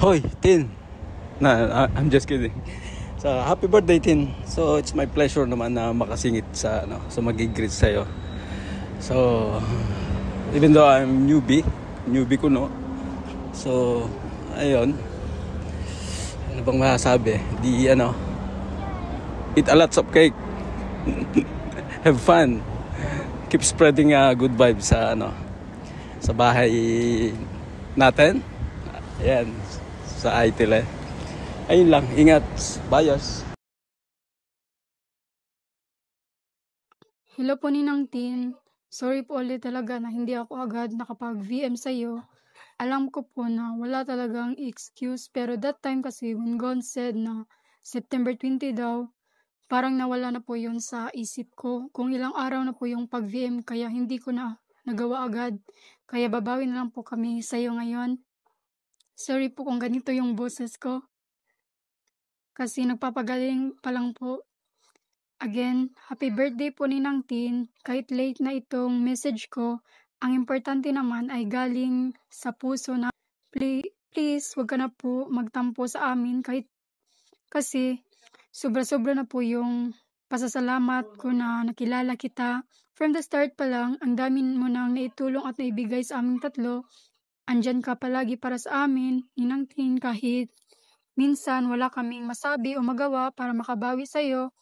Hoy, Tin. I'm just kidding. So, happy birthday, Tin. So, it's my pleasure naman na makasingit sa magigreet sa'yo. So, even though I'm newbie ko, no? So, ayun. Ano bang masasabi? Eat a lots of cake. Have fun. Keep spreading good vibes sa bahay natin. Ayan, sa ITEL. Ayun lang, ingat, bayos. Hello po Ninang Tin. Sorry po ulit talaga na hindi ako agad nakapag-VM sa'yo. Alam ko po na wala talagang excuse, pero that time kasi when Gon said na September 20 daw, parang nawala na po yun sa isip ko. Kung ilang araw na po yung pag-VM, kaya hindi ko na nagawa agad. Kaya babawi na lang po kami sa'yo ngayon. Sorry po kung ganito yung boses ko. Kasi nagpapagaling pa lang po. Again, happy birthday po Ninang Tin. Kahit late na itong message ko, ang importante naman ay galing sa puso na please wag ka na po magtampo sa amin kasi sobra-sobra na po yung pasasalamat ko na nakilala kita. From the start pa lang, ang dami mo nang naitulong at naibigay sa aming tatlo. Andyan ka palagi para sa amin, Ninang Tin, kahit minsan wala kaming masabi o magawa para makabawi sa'yo.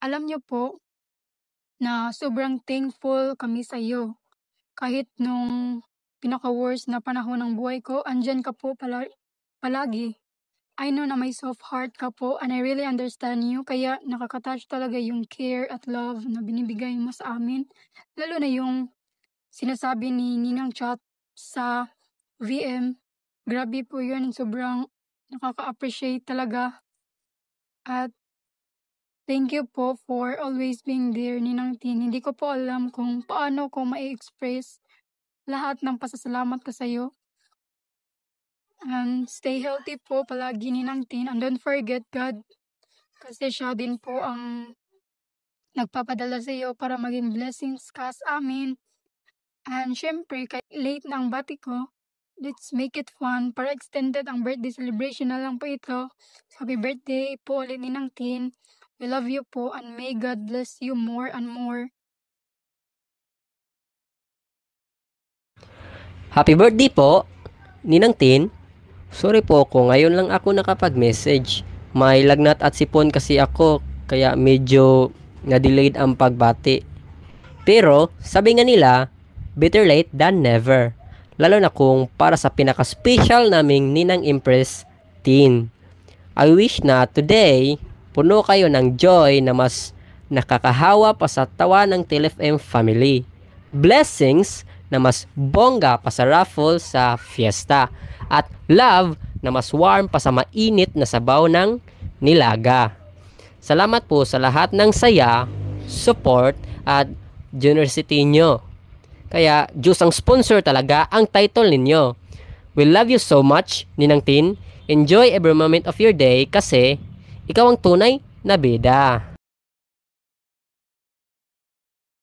Alam niyo po na sobrang thankful kami sa'yo. Kahit nung pinaka-worst na panahon ng buhay ko, andyan ka po palagi. I know na may soft heart ka po and I really understand you. Kaya nakakatouch talaga yung care at love na binibigay mo sa amin. Lalo na yung sinasabi ni Ninang Chat sa VM. Grabe po yun. Sobrang nakaka-appreciate talaga. At thank you po for always being there, Ninang Tin. Hindi ko po alam kung paano ko ma-express lahat ng pasasalamat ko sa'yo. And stay healthy po palagi, Ninang Tin. And don't forget God. Kasi siya din po ang nagpapadala sa'yo para maging blessings ka sa amin. And syempre, kahit late na ang bati ko, let's make it fun para extended ang birthday celebration na lang po ito. Happy birthday po ulit, Ninang Tin. We love you po and may God bless you more and more. Happy birthday po, Ninang Tin. Sorry po kung ngayon lang ako nakapag-message. May lagnat at sipon kasi ako, kaya medyo na-delayed ang pagbati. Pero sabi nga nila, better late than never. Lalo na kung para sa pinaka-special naming Ninang Empress Tin. I wish na today, puno kayo ng joy na mas nakakahawa pa sa tawa ng TLFM family. Blessings na mas bongga pa sa raffle sa fiesta. At love na mas warm pa sa mainit na sabaw ng nilaga. Salamat po sa lahat ng saya, support at generosity nyo. Kaya Diyos ang sponsor talaga ang title ninyo. We love you so much, Ninang Tin. Enjoy every moment of your day kasi ikaw ang tunay na bida.